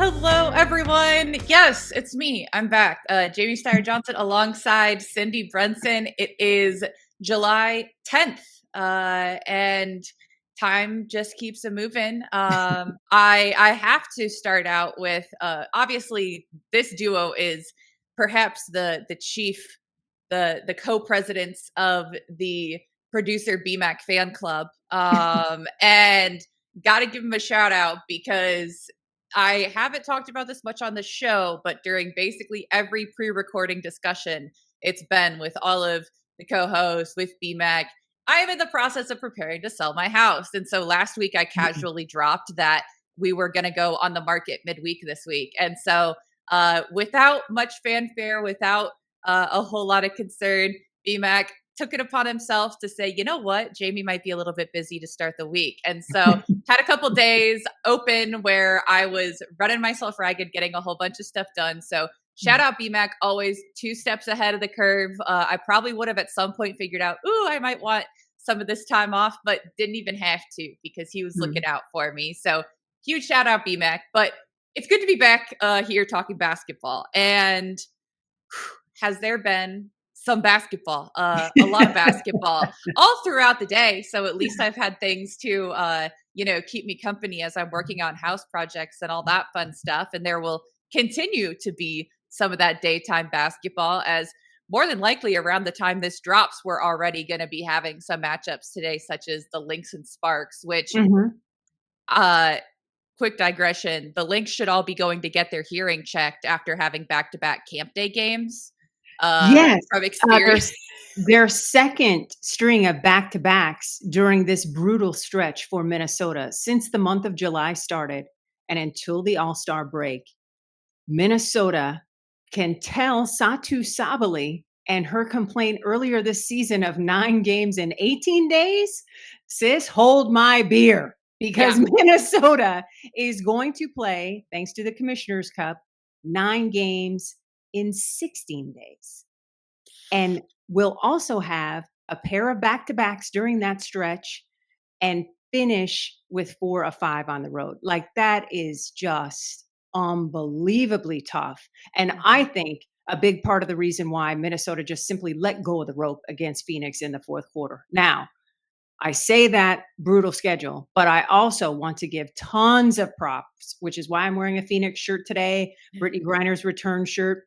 Hello, everyone. Yes, it's me. I'm back. Jamie Steyer Johnson alongside Cindy Brunson. It is July 10th, and time just keeps a moving. I have to start out with obviously this duo is perhaps the chief, the co-presidents of the producer BMAC fan club, and got to give them a shout out because I haven't talked about this much on the show, but during basically every pre-recording discussion, it's been with all of the co-hosts, with BMAC. I am in the process of preparing to sell my house. And so last week I casually dropped that we were going to go on the market midweek this week. And so without much fanfare, without a whole lot of concern, BMAC took it upon himself to say, you know what, Jamie might be a little bit busy to start the week. And so had a couple days open where I was running myself ragged, getting a whole bunch of stuff done. So shout out BMAC, always 2 steps ahead of the curve. I probably would have at some point figured out, I might want some of this time off, but didn't even have to because he was looking out for me. So huge shout out BMAC. But it's good to be back here talking basketball. And has there been some basketball, a lot of basketball all throughout the day. So at least I've had things to, keep me company as I'm working on house projects and all that fun stuff. And there will continue to be some of that daytime basketball, as more than likely around the time this drops, we're already going to be having some matchups today, such as the Lynx and Sparks, which, quick digression, the Lynx should all be going to get their hearing checked after having back-to-back camp day games. Yes, from experience. their second string of back-to-backs during this brutal stretch for Minnesota since the month of July started and until the All-Star break. Minnesota can tell Satu Sabali and her complaint earlier this season of 9 games in 18 days, sis, hold my beer, because Minnesota is going to play, thanks to the Commissioner's Cup, 9 games in 16 days. And we'll also have a pair of back-to-backs during that stretch and finish with 4 of 5 on the road. Like, that is just unbelievably tough. And I think a big part of the reason why Minnesota just simply let go of the rope against Phoenix in the fourth quarter. Now, I say that brutal schedule, but I also want to give tons of props, which is why I'm wearing a Phoenix shirt today, Brittany Griner's return shirt.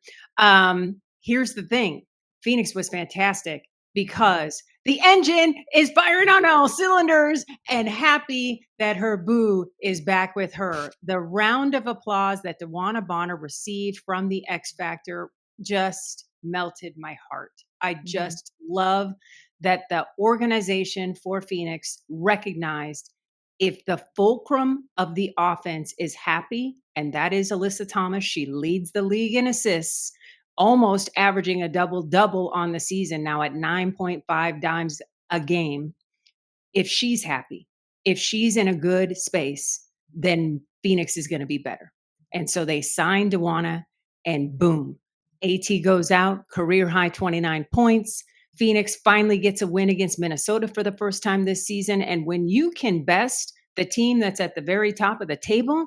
Here's the thing. Phoenix was fantastic because the engine is firing on all cylinders, and happy that her boo is back with her. The round of applause that DeWanna Bonner received from the X Factor just melted my heart. I just love that the organization for Phoenix recognized if the fulcrum of the offense is happy, and that is Alyssa Thomas, she leads the league in assists, almost averaging a double-double on the season now at 9.5 dimes a game. If she's happy, if she's in a good space, then Phoenix is going to be better. And so they signed DeWanna, and boom, AT goes out, career high 29 points. Phoenix finally gets a win against Minnesota for the first time this season. And when you can best the team that's at the very top of the table,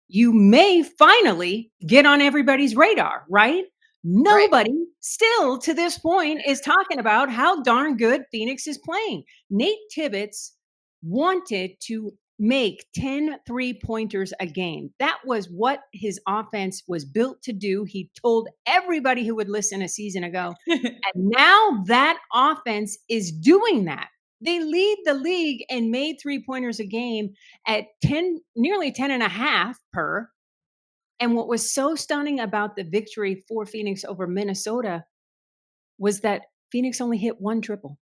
you may finally get on everybody's radar, right? Nobody still to this point is talking about how darn good Phoenix is playing. Nate Tibbetts wanted to make 10 3-pointers a game. That was what his offense was built to do. He told everybody who would listen a season ago. And now that offense is doing that. They lead the league and made 3-pointers a game at 10, nearly 10 and a half per. And what was so stunning about the victory for Phoenix over Minnesota was that Phoenix only hit 1 triple,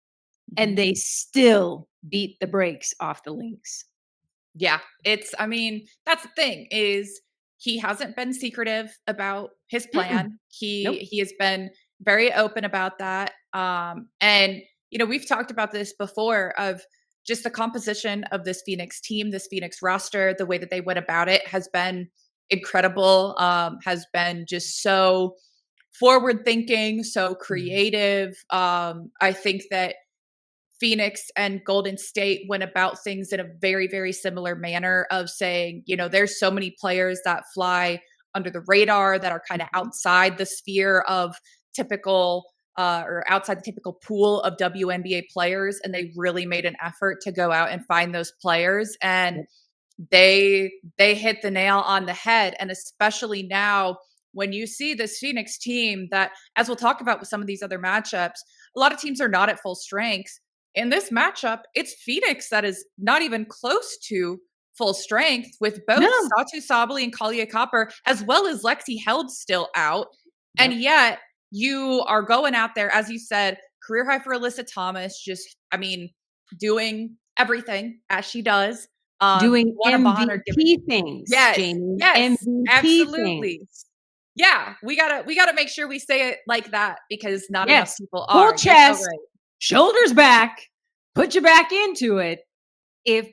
and they still beat the brakes off the Lynx. Yeah, that's the thing, is he hasn't been secretive about his plan. He has been very open about that. And, we've talked about this before, of just the composition of this Phoenix team, this Phoenix roster, the way that they went about it has been incredible, has been just so forward thinking, so creative. I think that Phoenix and Golden State went about things in a very, very similar manner of saying, there's so many players that fly under the radar that are kind of Mhm. outside the sphere of typical or outside the typical pool of WNBA players. And they really made an effort to go out and find those players. And Yep. they hit the nail on the head. And especially now when you see this Phoenix team that, as we'll talk about with some of these other matchups, a lot of teams are not at full strength. In this matchup, it's Phoenix that is not even close to full strength, with both No. Satu Sabali and Kalia Copper, as well as Lexi Held still out. And Yep. yet you are going out there, as you said, career high for Alyssa Thomas, doing everything as she does. Doing Won a Bonner giving. MVP things, Yes, Jamie. yes, MVP absolutely. things. Yeah, we gotta make sure we say it like that because not enough Yes. people Full are. You're so chest, right. shoulders back, put your back into it. If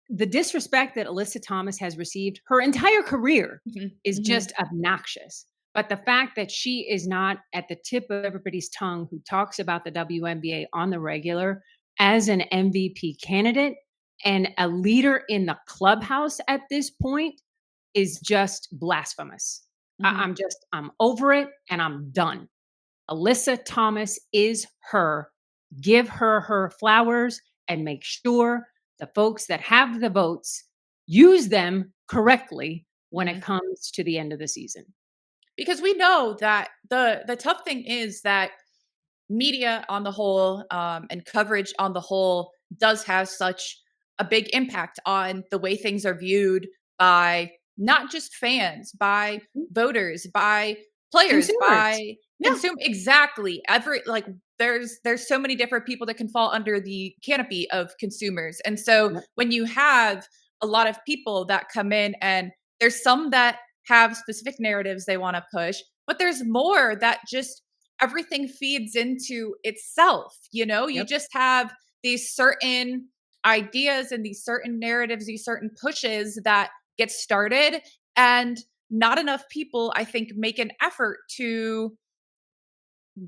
the disrespect that Alyssa Thomas has received her entire career Mhm, is mhm, just obnoxious. But the fact that she is not at the tip of everybody's tongue who talks about the WNBA on the regular as an MVP candidate and a leader in the clubhouse at this point is just blasphemous. mhm. I'm over it and I'm done. Alyssa Thomas is her. Give her her flowers and make sure the folks that have the votes use them correctly when it Mhm. comes to the end of the season. Because we know that the tough thing is that media on the whole, and coverage on the whole does have such a big impact on the way things are viewed by not just fans, by voters, by players, Consumers. by Yeah. consume exactly every like there's so many different people that can fall under the canopy of consumers. And so Yep. when you have a lot of people that come in, and there's some that have specific narratives they want to push, but there's more that just everything feeds into itself. You Yep. just have these certain ideas and these certain narratives, these certain pushes that get started, and not enough people, I think, make an effort to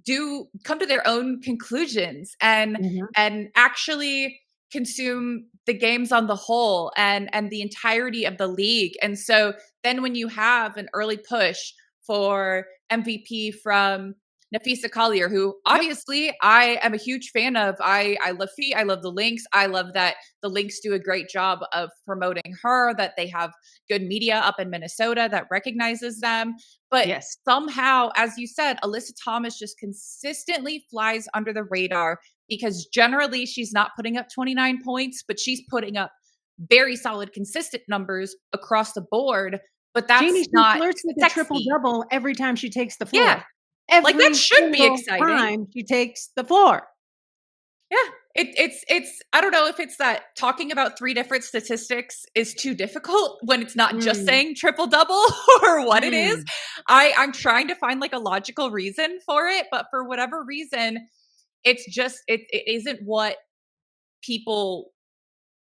do come to their own conclusions Mhm. and actually consume the games on the whole and the entirety of the league. And so then when you have an early push for MVP from Nafisa Collier, who Yep. obviously I am a huge fan of. I love Fee, I love the Lynx. I love that the Lynx do a great job of promoting her, that they have good media up in Minnesota that recognizes them. But Yes. somehow, as you said, Alyssa Thomas just consistently flies under the radar because generally she's not putting up 29 points, but she's putting up very solid, consistent numbers across the board. But Jamie, that's she not flirts with a triple sexy. double every time she takes the Yeah, floor. like that Every should be single exciting. time she takes the floor. Yeah. It's I don't know if it's that talking about three different statistics is too difficult when it's not just Mm, saying triple double or what it is. mm. I'm trying to find like a logical reason for it, but for whatever reason, it's just it isn't what people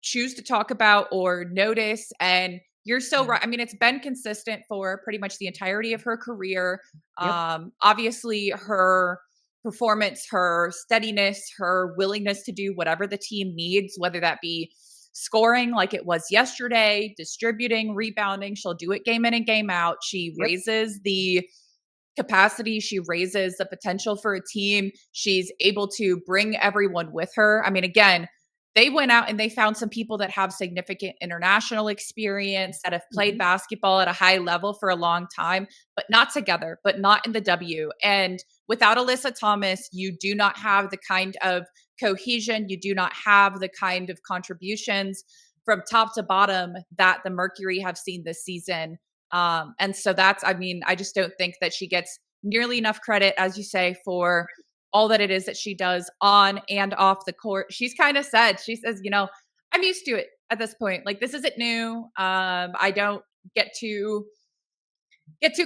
choose to talk about or notice. And you're so Yeah. right. I mean, it's been consistent for pretty much the entirety of her career. Yep. Obviously, her performance, her steadiness, her willingness to do whatever the team needs, whether that be scoring like it was yesterday, distributing, rebounding, she'll do it game in and game out. She Yep. raises the capacity, she raises the potential for a team. She's able to bring everyone with her. I mean, again, they went out and they found some people that have significant international experience, that have played Mhm. basketball at a high level for a long time, but not together, but not in the W. And without Alyssa Thomas, you do not have the kind of cohesion, you do not have the kind of contributions from top to bottom that the Mercury have seen this season. And so I mean, I just don't think that she gets nearly enough credit, as you say, for all that it is that she does on and off the court. She's kind of said, she says, I'm used to it at this point. Like, this isn't new. I don't get too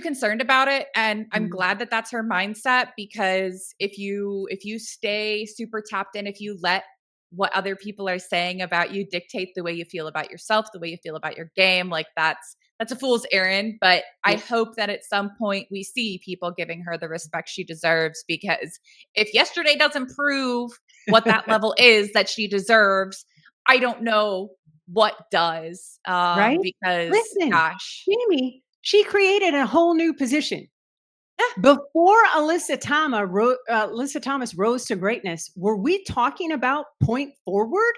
concerned about it, and I'm Mhm. glad that that's her mindset, because if you stay super tapped in, if you let what other people are saying about you dictate the way you feel about yourself, the way you feel about your game. Like that's a fool's errand. But I Yeah. hope that at some point we see people giving her the respect she deserves, because if yesterday doesn't prove what that level is that she deserves, I don't know what does. Right? Because Listen, gosh, Jamie, she created a whole new position. yeah. Before Alyssa Thomas rose to greatness, were we talking about point forward?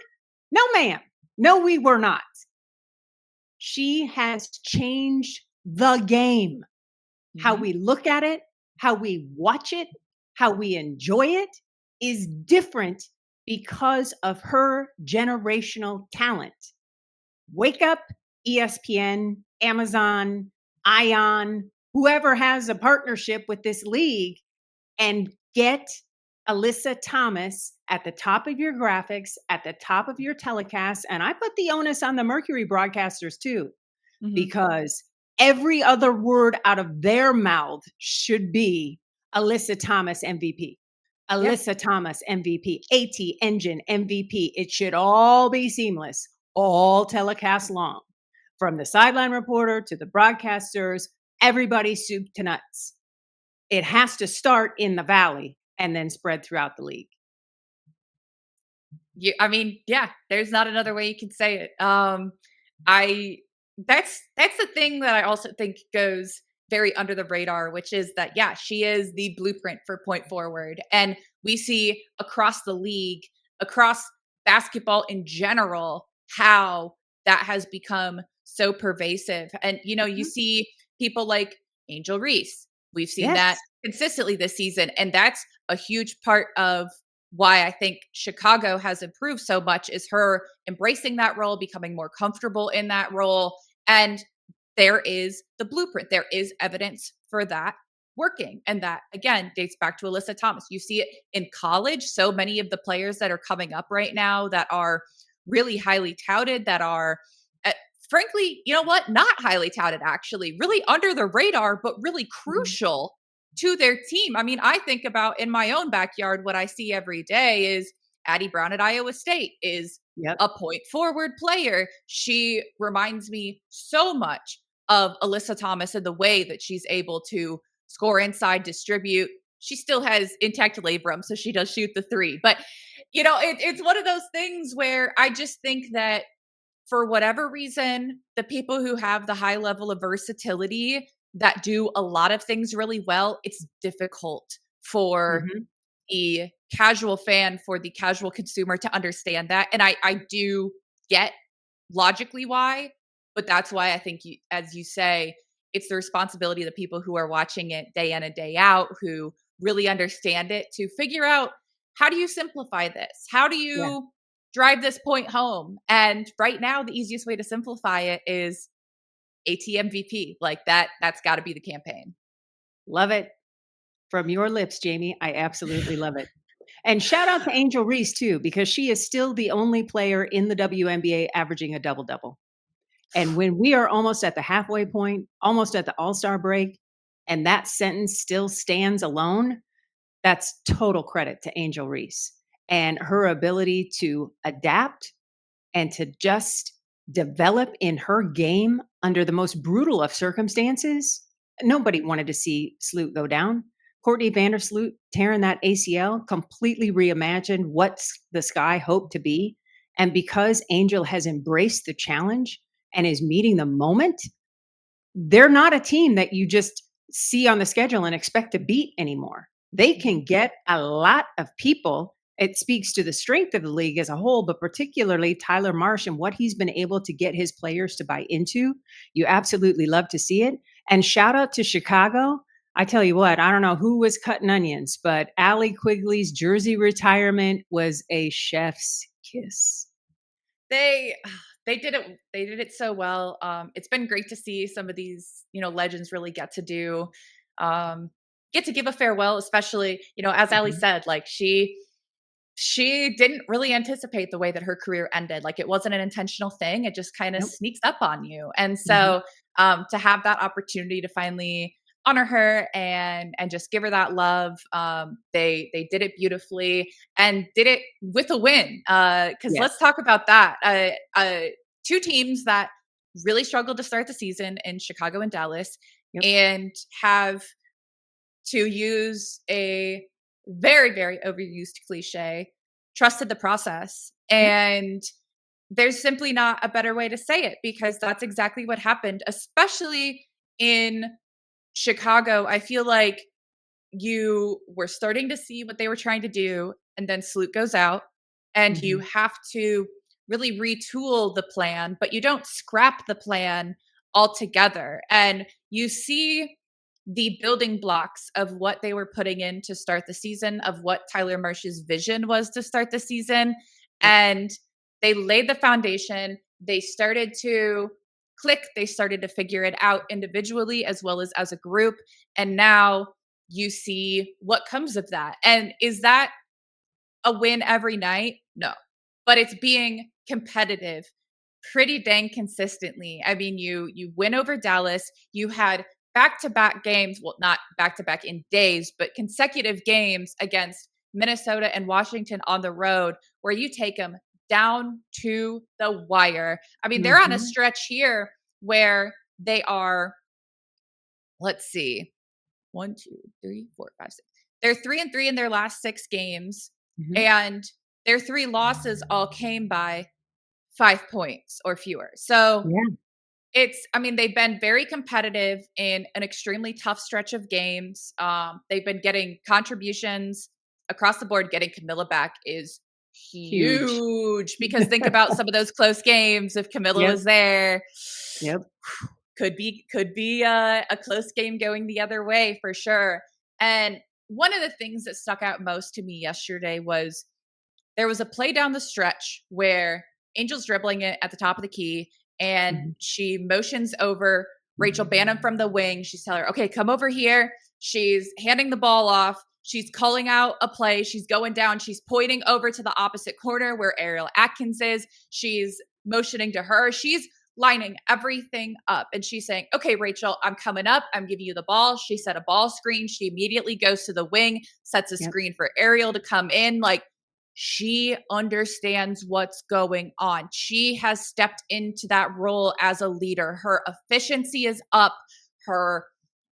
No, ma'am. No, we were not. She has changed the game. How Mhm. we look at it, how we watch it, how we enjoy it is different because of her generational talent. Wake up, ESPN, Amazon, Ion, whoever has a partnership with this league, and get Alyssa Thomas at the top of your graphics, at the top of your telecast. And I put the onus on the Mercury broadcasters too, Mhm. because every other word out of their mouth should be Alyssa Thomas MVP. Yeah. Alyssa Thomas MVP, AT Engine MVP. It should all be seamless, all telecast long, from the sideline reporter to the broadcasters, everybody soup to nuts. It has to start in the valley and then spread throughout the league. I mean, yeah, there's not another way you can say it. I that's the thing that I also think goes very under the radar, which is that yeah, she is the blueprint for point forward, and we see across the league, across basketball in general, how that has become so pervasive. And you Mhm. see people like Angel Reese. We've seen that Yes. consistently this season, and that's a huge part of why I think Chicago has improved so much is her embracing that role, becoming more comfortable in that role. And there is the blueprint. There is evidence for that working. And that, again, dates back to Alyssa Thomas. You see it in college. So many of the players that are coming up right now that are really highly touted, that are, uh, frankly, you know what? Not highly touted, actually, really under the radar, but really Mhm. crucial to their team. I mean, I think about in my own backyard, what I see every day is Addie Brown at Iowa State is Yep. a point forward player. She reminds me so much of Alyssa Thomas and the way that she's able to score inside, distribute. She still has intact labrum, so she does shoot the three. But, it's one of those things where I just think that for whatever reason, the people who have the high level of versatility that do a lot of things really well, it's difficult for Mhm. the casual fan, for the casual consumer to understand that. And I do get logically why, but that's why I think, as you say, it's the responsibility of the people who are watching it day in and day out, who really understand it, to figure out, how do you simplify this? How do Yeah. you drive this point home? And right now, the easiest way to simplify it is ATMVP. Like that's got to be the campaign. Love it. From your lips, Jamie. I absolutely love it. And shout out to Angel Reese too, because she is still the only player in the WNBA averaging a double double. And when we are almost at the halfway point, almost at the All Star break, and that sentence still stands alone, that's total credit to Angel Reese and her ability to adapt and to just develop in her game under the most brutal of circumstances. Nobody wanted to see Sloot go down. Courtney Vandersloot tearing that ACL completely reimagined what the Sky hoped to be. And because Angel has embraced the challenge and is meeting the moment, they're not a team that you just see on the schedule and expect to beat anymore. They Mhm. can get a lot of people. It speaks to the strength of the league as a whole, but particularly Tyler Marsh and what he's been able to get his players to buy into. You absolutely love to see it. And shout out to Chicago. I tell you what, I don't know who was cutting onions, but Allie Quigley's jersey retirement was a chef's kiss. They they did it so well. It's been great to see some of these, legends really um get to give a farewell, especially, as Ali Mhm. said, like she didn't really anticipate the way that her career ended. Like it wasn't an intentional thing. It just kind of Nope. sneaks up on you. And Mhm. so to have that opportunity to finally honor her and just give her that love. They did it beautifully and did it with a win. Because let's Yes. talk about that. Two teams that really struggled to start the season in Chicago and Dallas, Yep. and have, to use a very, very overused cliche, trusted the process. Yep. And there's simply not a better way to say it, because that's exactly what happened, especially in Chicago. I feel like you were starting to see what they were trying to do, and then Sloot goes out, and you Mhm. have to really retool the plan, but you don't scrap the plan altogether. And you see the building blocks of what they were putting in to start the season, of what Tyler Marsh's vision was to start the season. Yep. And they laid the foundation. They started to click. They started to figure it out individually as well as a group. And now you see what comes of that. And is that a win every night? No. But it's being competitive pretty dang consistently. I mean, you win over Dallas. You had back-to-back games, well, not back-to-back in days, but consecutive games against Minnesota and Washington on the road, where you take them down to the wire. I mean, they're on a Mhm. stretch here where they are, let's see, 1, 2, 3, 4, 5, 6. They're 3-3 in their last 6 games, Mhm. and their 3 losses all came by 5 points or fewer. So Yeah. I mean, they've been very competitive in an extremely tough stretch of games. They've been getting contributions across the board. Getting Camilla back is Huge. huge, because think about some of those close games. If Camilla Yep. was there, Yep. could be a close game going the other way for sure. And one of the things that stuck out most to me yesterday was there was a play down the stretch where Angel's dribbling it at the top of the key, and Mhm. she motions over Rachel Banham from the wing. She's telling her, okay, come over here. She's handing the ball off. She's calling out a play. She's going down. She's pointing over to the opposite corner where Ariel Atkins is. She's motioning to her. She's lining everything up. And she's saying, okay, Rachel, I'm coming up. I'm giving you the ball. She set a ball screen. She immediately goes to the wing, sets a Yep. screen for Ariel to come in. Like, she understands what's going on. She has stepped into that role as a leader. Her efficiency is up. Her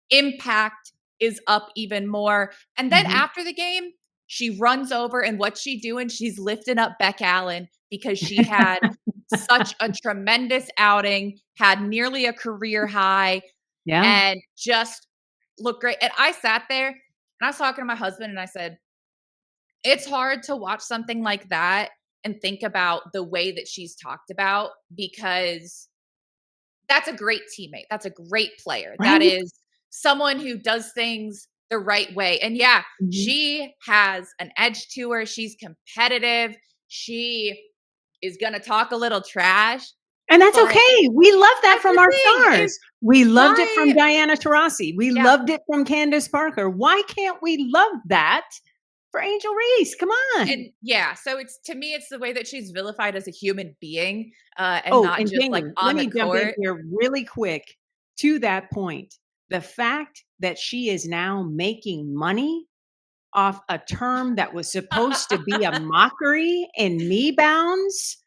impact is up even more. And then Mhm. after the game, she runs over, and what's she doing? She's lifting up Beck Allen, because she had such a tremendous outing, had nearly a career high, Yeah. and just looked great. And I sat there and I was talking to my husband, and I said, it's hard to watch something like that and think about the way that she's talked about, because that's a great teammate. That's a great player. That Right? is someone who does things the right way. And yeah, Mhm. she has an edge to her. She's competitive. She is going to talk a little trash, And that's but okay. We love that that's from the our thing, is stars. We loved it from why. Diana Taurasi. We Yeah. loved it from Candace Parker. Why can't we love that for Angel Reese? Come on. And yeah, so it's, to me, it's the way that she's vilified as a human being, and Oh, not and just like Jamie, let on the me jump in court. here really quick to that point. The fact that she is now making money off a term that was supposed to be a mockery in knee bounds.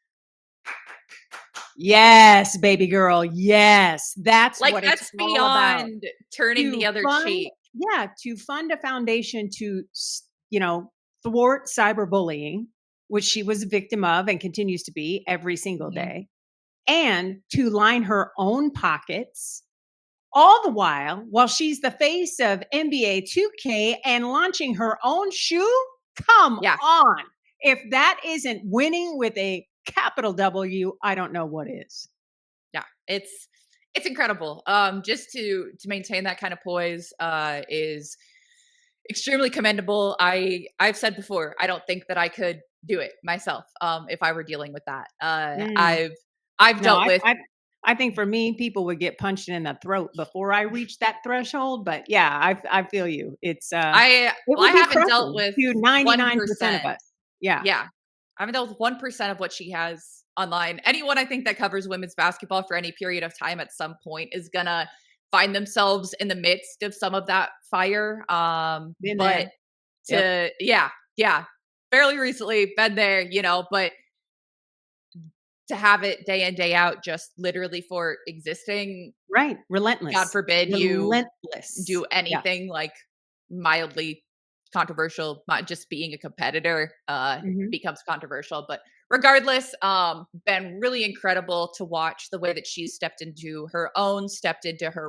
Yes, baby girl. Yes, that's Like, what it's that's all about. beyond turning To the other fund, cheek. yeah, to fund a foundation to, thwart cyberbullying, which she was a victim of and continues to be every single Mhm. day, and to line her own pockets, all the while she's the face of NBA 2K and launching her own shoe. Come Yeah, on. If that isn't winning with a capital W, I don't know what is. yeah, it's incredible. Just to maintain that kind of poise, is extremely commendable. I've said before, I don't think that I could do it myself, if I were dealing with that. Mm. I've No, dealt I with. I I think for me, people would get punched in the throat before I reach that threshold, but yeah, I feel you. It I would be haven't dealt crushing with to 99% of 1%. us. Yeah. Yeah. I haven't dealt with 1% of what she has online. Anyone I think that covers women's basketball for any period of time at some point is gonna find themselves in the midst of some of that fire. Been But there. Yep. yeah, fairly recently been there, but to have it day in, day out, just literally for existing, Right. God Relentless. forbid you Relentless. do Yeah. anything like mildly controversial, not just being a competitor, Mhm. becomes controversial. But regardless, been really incredible to watch the way that she's stepped into her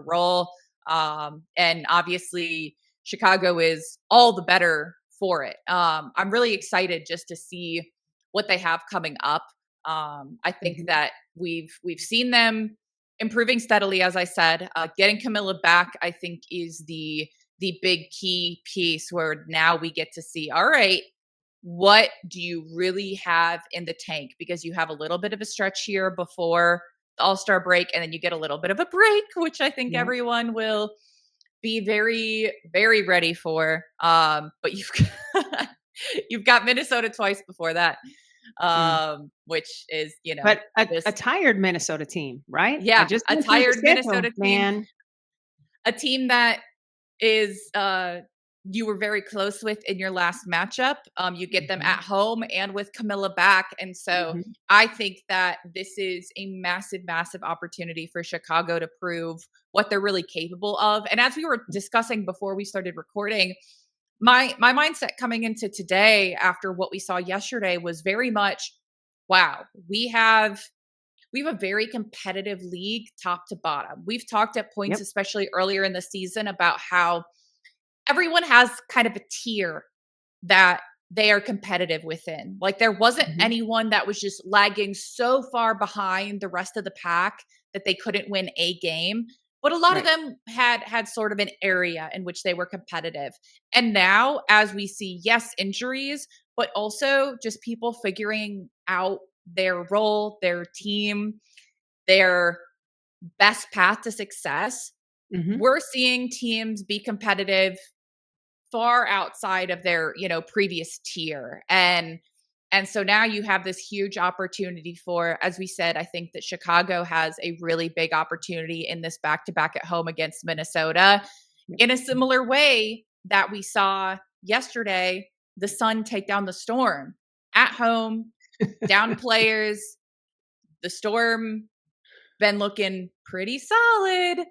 role. And obviously Chicago is all the better for it. I'm really excited just to see what they have coming up. I think Mhm. that we've seen them improving steadily, as I said. Getting Camilla back, I think, is the big key piece where now we get to see, all right, what do you really have in the tank? Because you have a little bit of a stretch here before the All-Star break, and then you get a little bit of a break, which I think Yep. everyone will be very, very ready for. But you've got Minnesota twice before that, Mm. which is, But a just tired Minnesota team, right? I yeah, just a went through the tired schedule, Minnesota team, man. a team that is you were very close with in your last matchup. You get them Mhm. at home and with Camilla back. And so Mhm. I think that this is a massive, massive opportunity for Chicago to prove what they're really capable of. And as we were discussing before we started recording, my mindset coming into today after what we saw yesterday was very much, wow, we have a very competitive league top to bottom. We've talked at points, Yep. especially earlier in the season, about how everyone has kind of a tier that they are competitive within. Like there wasn't Mhm. anyone that was just lagging so far behind the rest of the pack that they couldn't win a game. But a lot of Right. them had sort of an area in which they were competitive. And now, as we see, yes, injuries, but also just people figuring out their role, their team, their best path to success, Mhm. we're seeing teams be competitive far outside of their, previous tier. And so now you have this huge opportunity for, as we said, I think that Chicago has a really big opportunity in this back-to-back at home against Minnesota Yep. in a similar way that we saw yesterday the Sun take down the Storm at home, down players. The Storm been looking pretty solid.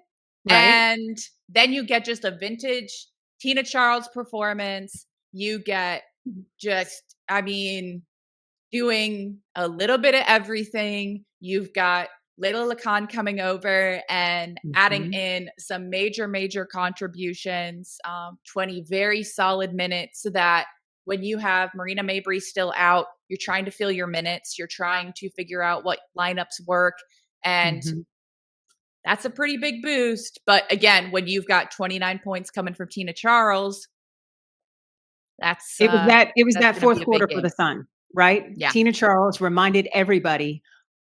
Right. And then you get just a vintage Tina Charles performance. You get just, I mean, doing a little bit of everything. You've got Layla Lacan coming over and adding Mhm. in some major, major contributions, 20 very solid minutes so that when you have Marina Mabry still out, you're trying to fill your minutes. You're trying to figure out what lineups work. And Mhm. that's a pretty big boost. But again, when you've got 29 points coming from Tina Charles, that's It was that going to be fourth a big quarter for game. the Sun, right? Yeah. Tina Charles reminded everybody,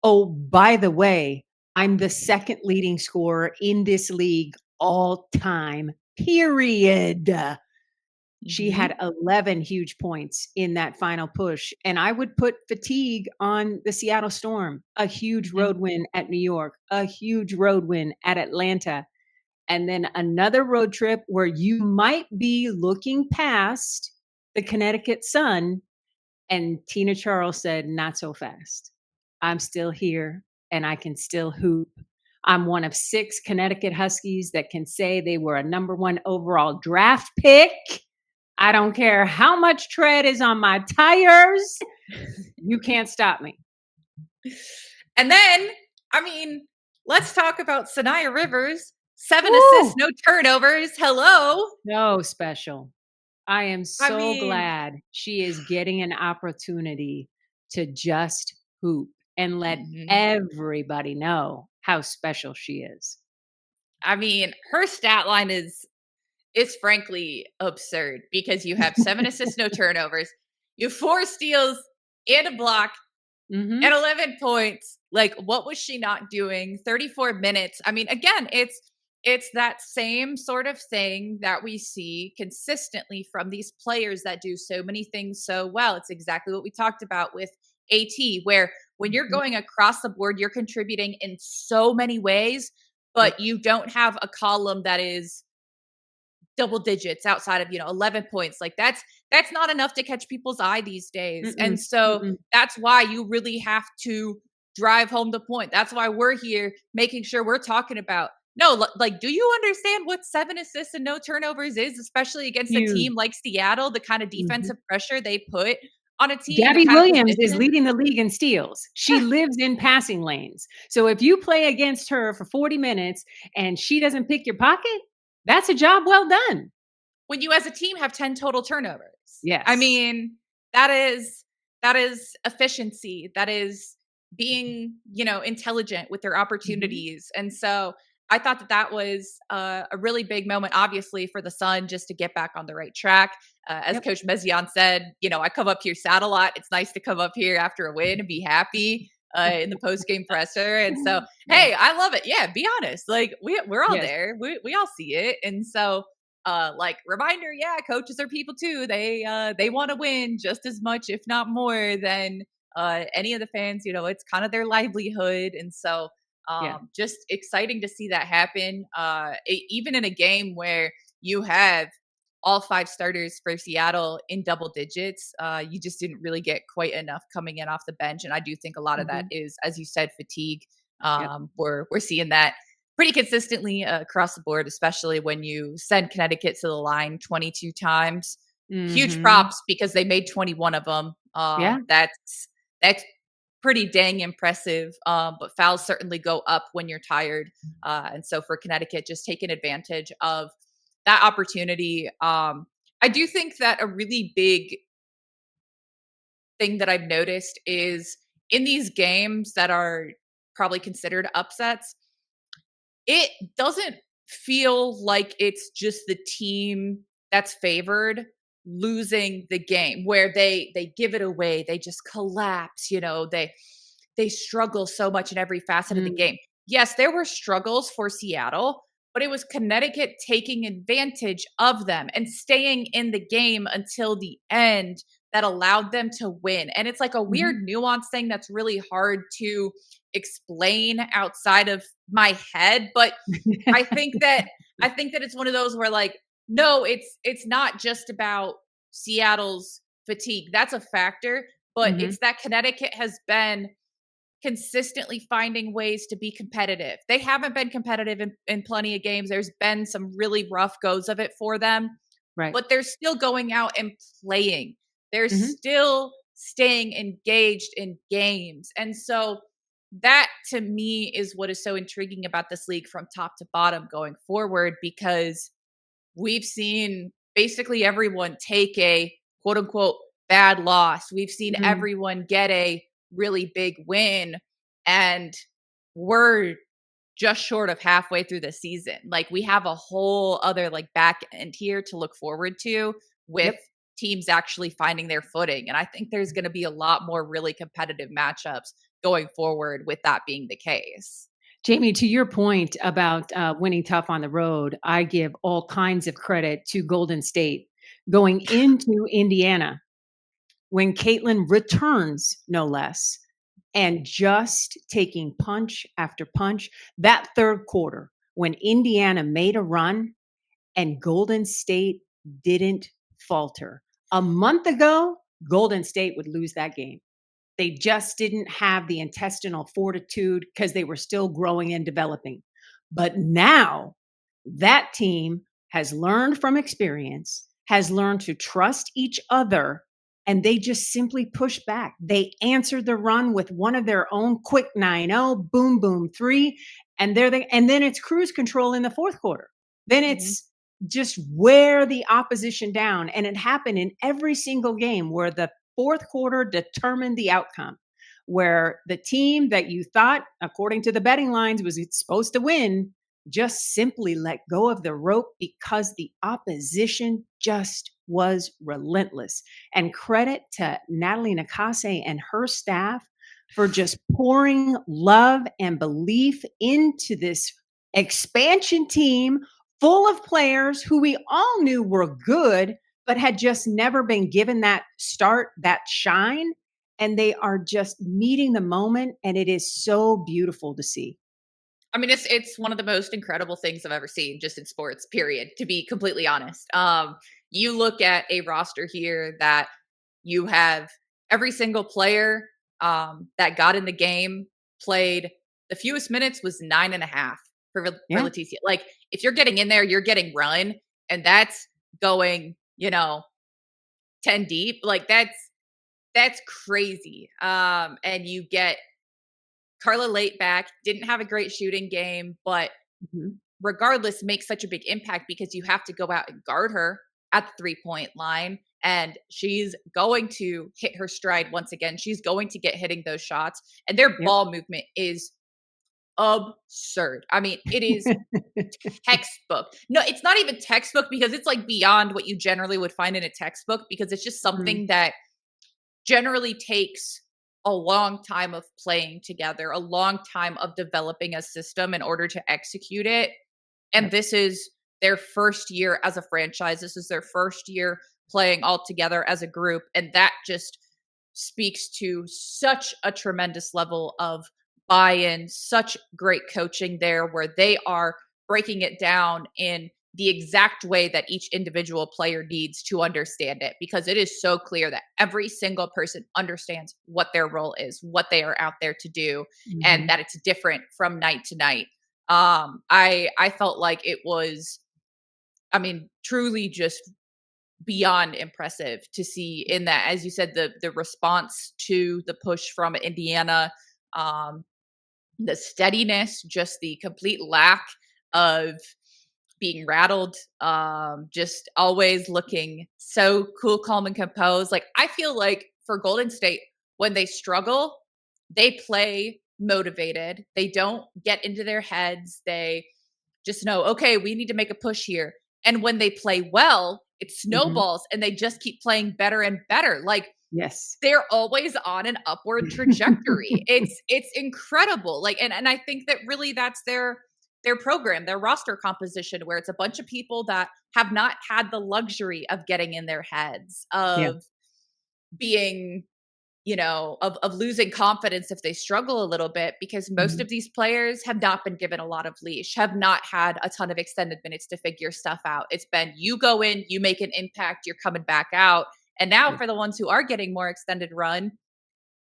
"Oh, by the way, I'm the second leading scorer in this league all time, period." She Hmm. had 11 huge points in that final push, and I would put fatigue on the Seattle Storm. A huge Hmm. road win at New York, a huge road win at Atlanta, and then another road trip where you might be looking past the Connecticut Sun. And Tina Charles said, "Not so fast. I'm still here and I can still hoop. I'm one of 6 Connecticut Huskies that can say they were a number 1 overall draft pick. I don't care how much tread is on my tires. You can't stop me." And then, I mean, let's talk about Sanaya Rivers. 7 assists, Woo! no turnovers. Hello. So special. I am I so mean, glad she is getting an opportunity to just hoop and let mhm. everybody know how special she is. I mean, her stat line is frankly absurd because you have 7 assists, no turnovers. You have 4 steals and a block and Mhm. 11 points. Like, what was she not doing? 34 minutes. I mean, again, it's that same sort of thing that we see consistently from these players that do so many things so well. It's exactly what we talked about with AT, where when you're Mhm. going across the board, you're contributing in so many ways, Yep. but you don't have a column that is double digits outside of 11 points. Like that's not enough to catch people's eye these days. And Mm-mm. so Mm-mm. that's why you really have to drive home the point. That's why we're here making sure we're talking about, no, like, do you understand what 7 assists and no turnovers is, especially against a Huge. team like Seattle? The kind of Mhm. defensive pressure they put on a team, the Gabby kind of Williams is position. leading the league in steals. She lives in passing lanes. So if you play against her for 40 minutes and she doesn't pick your pocket, that's a job well done. When you as a team have 10 total turnovers. I Yes. mean, that is that is efficiency. That is being, intelligent with their Mhm. opportunities. And so I thought that that was a really big moment, obviously, for the Sun just to get back on the right track. As Yep. Coach Mezion said, I come up here sad a lot. It's nice to come up here after a win and be happy in the post game presser. And so, Yeah. hey, I love it. Yeah, be honest. Like we're all Yes. there. We all see it. And so like reminder, yeah, coaches are people too. They want to win just as much if not more than any of the fans. It's kind of their livelihood. And so Yeah. just exciting to see that happen, even in a game where you have all 5 starters for Seattle in double digits. You just didn't really get quite enough coming in off the bench, and I do think a lot of that Mhm. is, as you said, fatigue. Yep. We're seeing that pretty consistently across the board, especially when you send Connecticut to the line 22 times. Huge Mhm. props because they made 21 of them. Yeah. That's pretty dang impressive. But fouls certainly go up when you're tired, and so for Connecticut, just taking advantage of that opportunity. I do think that a really big thing that I've noticed is in these games that are probably considered upsets, it doesn't feel like it's just the team that's favored losing the game where they give it away, they just collapse, they struggle so much in every facet of the Mm. game. Yes, there were struggles for Seattle, but it was Connecticut taking advantage of them and staying in the game until the end that allowed them to win. And it's like a weird Mhm. nuance thing that's really hard to explain outside of my head, but I think that it's one of those where like, no, it's not just about Seattle's fatigue. That's a factor, but Mhm. it's that Connecticut has been consistently finding ways to be competitive. They haven't been competitive in plenty of games. There's been some really rough goes of it for them, Right. but they're still going out and playing. They're Mhm. still staying engaged in games. And so that to me is what is so intriguing about this league from top to bottom going forward, because we've seen basically everyone take a quote unquote bad loss. We've seen Mm. everyone get a really big win, and we're just short of halfway through the season. Like we have a whole other like back end here to look forward to with Yep. teams actually finding their footing. And I think there's going to be a lot more really competitive matchups going forward with that being the case. Jamie, to your point about winning tough on the road, I give all kinds of credit to Golden State going into Indiana when Caitlin returns, no less, and just taking punch after punch. That third quarter, when Indiana made a run and Golden State didn't falter. A month ago, Golden State would lose that game. They just didn't have the intestinal fortitude because they were still growing and developing. But now that team has learned from experience, has learned to trust each other, and they just simply push back. They answered the run with one of their own quick 9-0, boom, boom, three. And then it's cruise control in the fourth quarter. Then Mhm. it's just wear the opposition down. And it happened in every single game where the fourth quarter determined the outcome, where the team that you thought, according to the betting lines, was supposed to win just simply let go of the rope because the opposition just was relentless. And credit to Natalie Nakase and her staff for just pouring love and belief into this expansion team full of players who we all knew were good, but had just never been given that start, that shine. And they are just meeting the moment. And it is so beautiful to see. I mean, it's one of the most incredible things I've ever seen just in sports, period, to be completely honest. You look at a roster here that you have every single player that got in the game played the fewest minutes was 9.5 for Yeah. Leticia. Like, if you're getting in there, you're getting run, and that's going, 10 deep. Like that's crazy. And you get Carla Late back, didn't have a great shooting game, but Mhm. regardless makes such a big impact because you have to go out and guard her at the 3-point line, and she's going to hit her stride once again. She's going to get hitting those shots, and their Yep. ball movement is absurd. I mean, it is textbook. No, it's not even textbook because it's like beyond what you generally would find in a textbook because it's just Mhm. something that generally takes a long time of playing together, a long time of developing a system in order to execute it. And Yep. this is their first year as a franchise. This is their first year playing all together as a group. And that just speaks to such a tremendous level of buy in, such great coaching there, where they are breaking it down in the exact way that each individual player needs to understand it, because it is so clear that every single person understands what their role is, what they are out there to do, and Mhm. that it's different from night to night. I felt like it was, I mean, truly just beyond impressive to see in that, as you said, the response to the push from Indiana, um, the steadiness, just the complete lack of being rattled, just always looking so cool, calm, and composed. Like, I feel like for Golden State, when they struggle, they play motivated. They don't get into their heads. They just know, okay, we need to make a push here. And when they play well, it Mhm. snowballs and they just keep playing better and better. Like, Yes. they're always on an upward trajectory. It's incredible. Like, and I think that really that's their program, their roster composition, where it's a bunch of people that have not had the luxury of getting in their heads, Yeah. of being, of losing confidence if they struggle a little bit, because most Mhm. of these players have not been given a lot of leash, have not had a ton of extended minutes to figure stuff out. It's been, you go in, you make an impact, you're coming back out. And now Yeah. for the ones who are getting more extended run,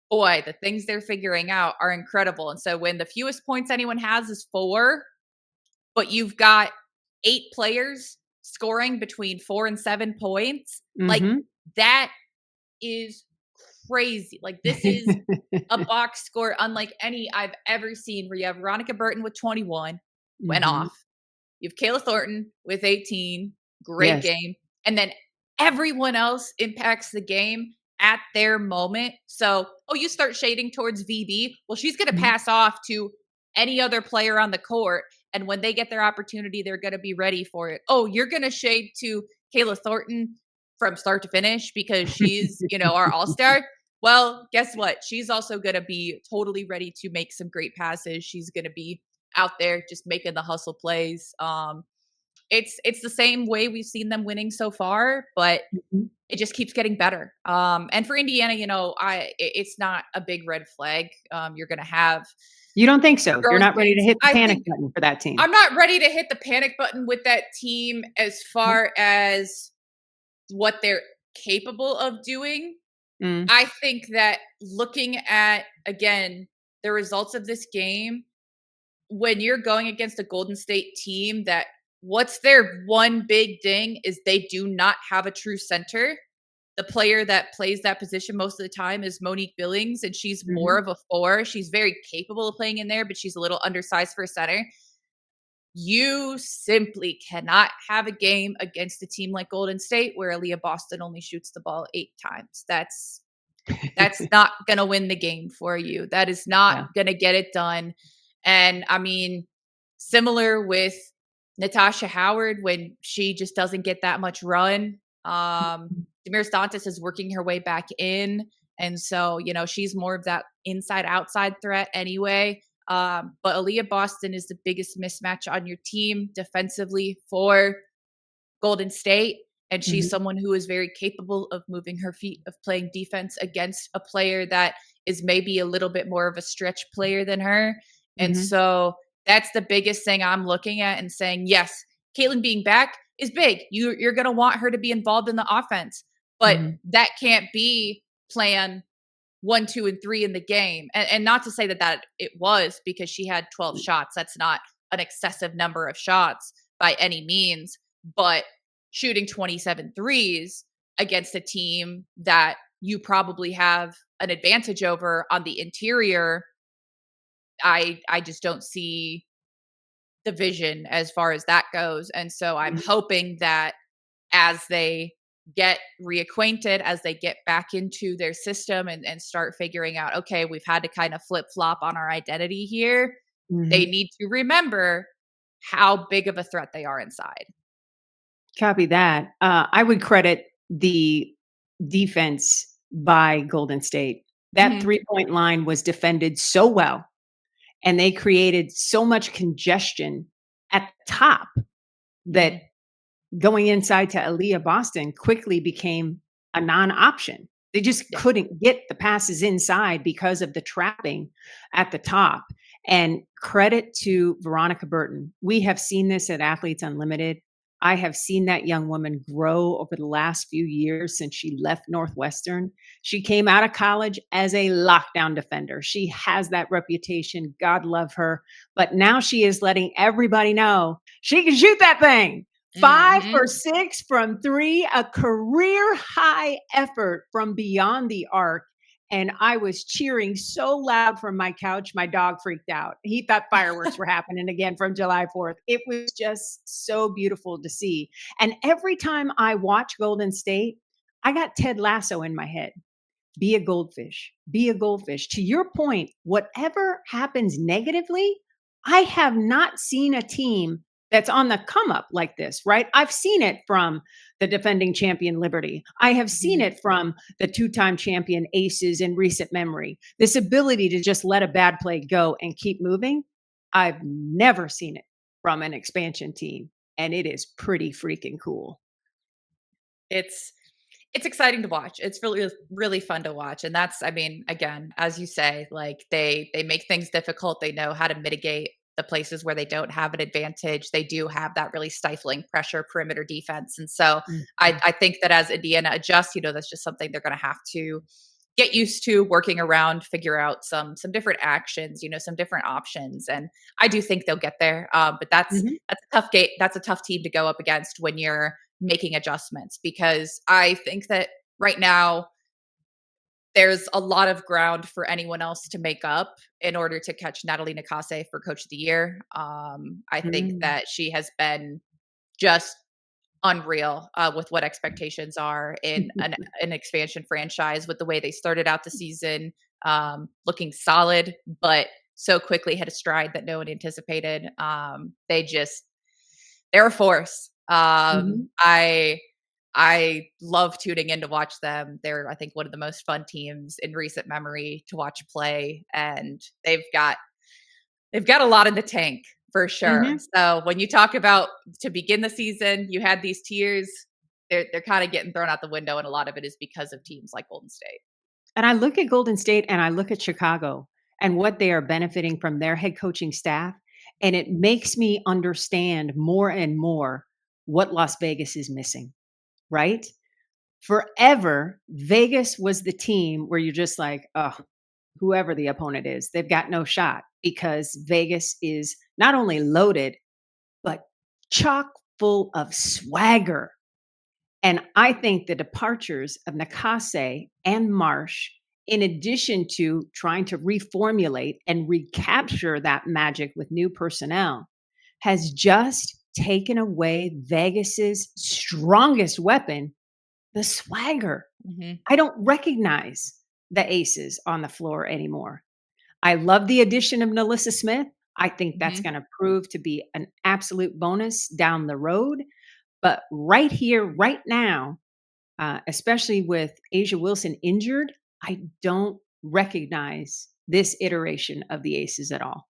boy, the things they're figuring out are incredible. And so when the fewest points anyone has is 4, but you've got 8 players scoring between 4 and 7 points, like, Mhm. that is crazy. Like, this is a box score unlike any I've ever seen, where you have Veronica Burton with 21, went Mhm. off. You have Kayla Thornton with 18, great Yes. game. And then everyone else impacts the game at their moment. So, oh, you start shading towards VB. Well, she's going to Mhm. pass off to any other player on the court. And when they get their opportunity, they're going to be ready for it. Oh, you're going to shade to Kayla Thornton from start to finish because she's, our all star. Well, guess what? She's also going to be totally ready to make some great passes. She's going to be out there just making the hustle plays. It's the same way we've seen them winning so far, but Mhm. it just keeps getting better. And for Indiana, it's not a big red flag. You're going to have You don't think your so? You're growing not ready to pains. hit the I panic think button for that team? I'm not ready to hit the panic button with that team as Okay. far as what they're capable of doing. Mm. I think that looking at, again, the results of this game, when you're going against a Golden State team that, what's their one big thing is they do not have a true center. The player that plays that position most of the time is Monique Billings, and she's more Mhm. of a 4. She's very capable of playing in there, but she's a little undersized for a center. You simply cannot have a game against a team like Golden State where Aaliyah Boston only shoots the ball 8 times. That's not gonna win the game for you. That is not Yeah. gonna get it done. And I mean, similar with Natasha Howard when she just doesn't get that much run. Demiris Dantas is working her way back in. And so, she's more of that inside outside threat anyway. But Aaliyah Boston is the biggest mismatch on your team defensively for Golden State, and she's Mhm. someone who is very capable of moving her feet, of playing defense against a player that is maybe a little bit more of a stretch player than her. And Mhm. so That's the biggest thing I'm looking at and saying, yes, Caitlin being back is big. You're going to want her to be involved in the offense, but Mhm. that can't be plan 1, 2, and 3 in the game. And not to say that it was, because she had 12 shots. That's not an excessive number of shots by any means, but shooting 27 threes against a team that you probably have an advantage over on the interior, I just don't see the vision as far as that goes. And so I'm Mhm. hoping that as they get reacquainted, as they get back into their system and start figuring out, okay, we've had to kind of flip flop on our identity here, they Mhm. need to remember how big of a threat they are inside. Copy that. I would credit the defense by Golden State. That Mhm. three-point line was defended so well, and they created so much congestion at the top that Mhm. going inside to Aaliyah Boston quickly became a non-option. They just Yeah. couldn't get the passes inside because of the trapping at the top. And credit to Veronica Burton. We have seen this at Athletes Unlimited. I have seen that young woman grow over the last few years since she left Northwestern. She came out of college as a lockdown defender. She has that reputation. God love her. But now she is letting everybody know she can shoot that thing. 5 Mhm. for 6 from 3, a career high effort from beyond the arc, and I was cheering so loud from my couch, my dog freaked out. He thought fireworks were happening again from July 4th. It was just so beautiful to see, and every time I watch Golden State, I got Ted Lasso in my head. Be a goldfish. Be a goldfish. To your point, whatever happens negatively, I have not seen a team that's on the come up like this, right? I've seen it from the defending champion Liberty. I have seen Mhm. it from the two-time champion Aces in recent memory. This ability to just let a bad play go and keep moving, I've never seen it from an expansion team, and it is pretty freaking cool. It's it's exciting to watch. It's really really fun to watch. And that's, I mean, again, as you say, like they make things difficult. They know how to mitigate the places where they don't have an advantage. They do have that really stifling pressure perimeter defense. And so Mhm. I think that as Indiana adjusts, that's just something they're going to have to get used to working around, figure out some different actions, some different options. And I do think they'll get there. But Mhm. that's a tough gate. That's a tough team to go up against when you're making adjustments, because I think that right now there's a lot of ground for anyone else to make up in order to catch Natalie Nakase for Coach of the Year. I think Mm. that she has been just unreal with what expectations are in an expansion franchise, with the way they started out the season, looking solid, but so quickly hit a stride that no one anticipated. They're a force. Mhm. I love tuning in to watch them. They're, I think, one of the most fun teams in recent memory to watch play, and they've got a lot in the tank for sure. Mhm. So when you talk about to begin the season, you had these tiers. They're kind of getting thrown out the window, and a lot of it is because of teams like Golden State. And I look at Golden State and I look at Chicago and what they are benefiting from their head coaching staff. And it makes me understand more and more what Las Vegas is missing, right? Forever, Vegas was the team where you're just like, oh, whoever the opponent is, they've got no shot because Vegas is not only loaded, but chock full of swagger. And I think the departures of Nakase and Marsh, in addition to trying to reformulate and recapture that magic with new personnel, has just taken away Vegas's strongest weapon, the swagger. Mhm. I don't recognize the aces on the floor anymore. I love the addition of Melissa Smith. I think that's Mhm. going to prove to be an absolute bonus down the road. But right here, right now, especially with Asia Wilson injured, I don't recognize this iteration of the Aces at all.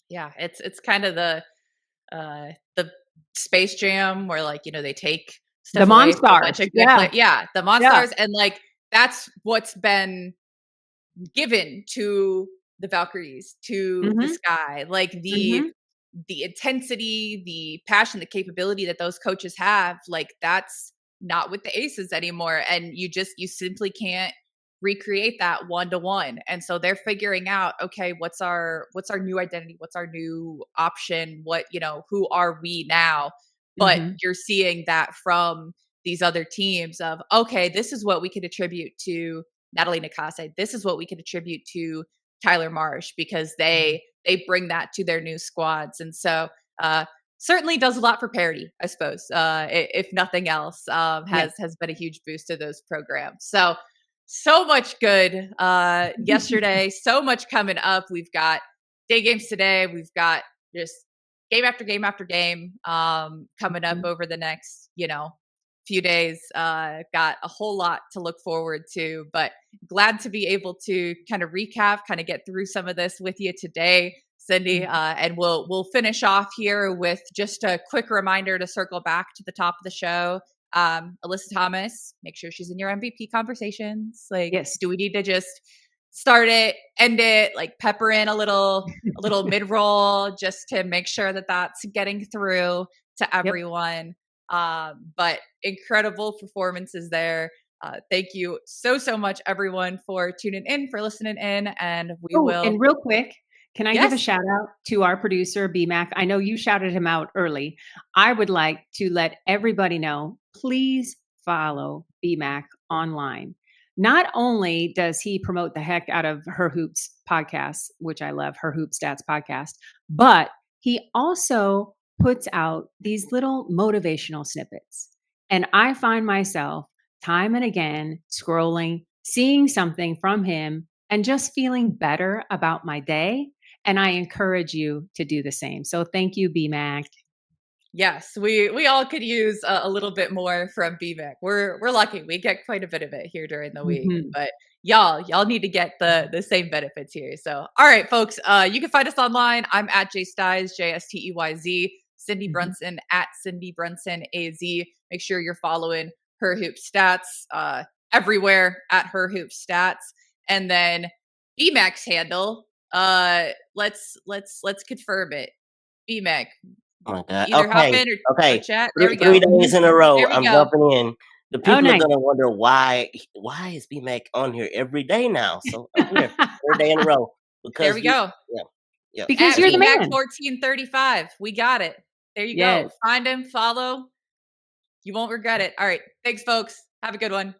Yeah, it's kind of the Space Jam where, like, they take The stuff away from a bunch Monstars. of good Yeah. play. Yeah, the Yeah. Monstars, and like that's what's been given to the Valkyries, to the Mhm. Sky, like the Mhm. the intensity, the passion, the capability that those coaches have, like that's not with the Aces anymore. And you simply can't recreate that one to one. And so they're figuring out, okay, what's our new identity? What's our new option? Who are we now? But Mhm. you're seeing that from these other teams of, okay, this is what we could attribute to Natalie Nakase. This is what we could attribute to Tyler Marsh because Mhm. they bring that to their new squads. And so certainly does a lot for parity, I suppose. If nothing else, Yeah. has been a huge boost to those programs. So much good yesterday, so much coming up. We've got day games today. We've got just game after game after game coming up Mhm. over the next, few days. Got a whole lot to look forward to, but glad to be able to kind of recap, kind of get through some of this with you today, Cindy. Mhm. And we'll finish off here with just a quick reminder to circle back to the top of the show. Alyssa Thomas, make sure she's in your MVP conversations. Like, Yes. do we need to just start it, end it, like pepper in a little mid roll just to make sure that that's getting through to Yep. everyone? But incredible performances there. Thank you so much, everyone, for tuning in, for listening in, and we Oh, will. and real quick, can I give a Yes, shout out to our producer, BMAC? I know you shouted him out early. I would like to let everybody know, please follow BMAC online. Not only does he promote the heck out of Her Hoops podcast, which I love, Her Hoop Stats podcast, but he also puts out these little motivational snippets. And I find myself time and again scrolling, seeing something from him and just feeling better about my day. And I encourage you to do the same. So thank you, BMAC. yes, we all could use a little bit more from BVIC. We're lucky; we get quite a bit of it here during the week. Mhm. But y'all need to get the same benefits here. So, all right, folks, you can find us online. I'm at J Styes, JSTEYZ. Cindy Mhm. Brunson at Cindy Brunson AZ. Make sure you're following Her Hoop Stats everywhere at Her Hoop Stats, and then BMAC's handle. Let's confirm it. BMAC, Oh my God. either hop Okay. in or Okay. chat. There we Three go. days Mhm. in a row, There we I'm go. jumping in. The Oh, people are nice. gonna wonder why is BMAC on here every day now? So I'm here, third day in a row There because we you, go. yeah, yeah. Because At you're That's the me. BMAC man. 1435. We got it. There you go. Yes. Find him, follow. You won't regret it. All right. Thanks, folks. Have a good one.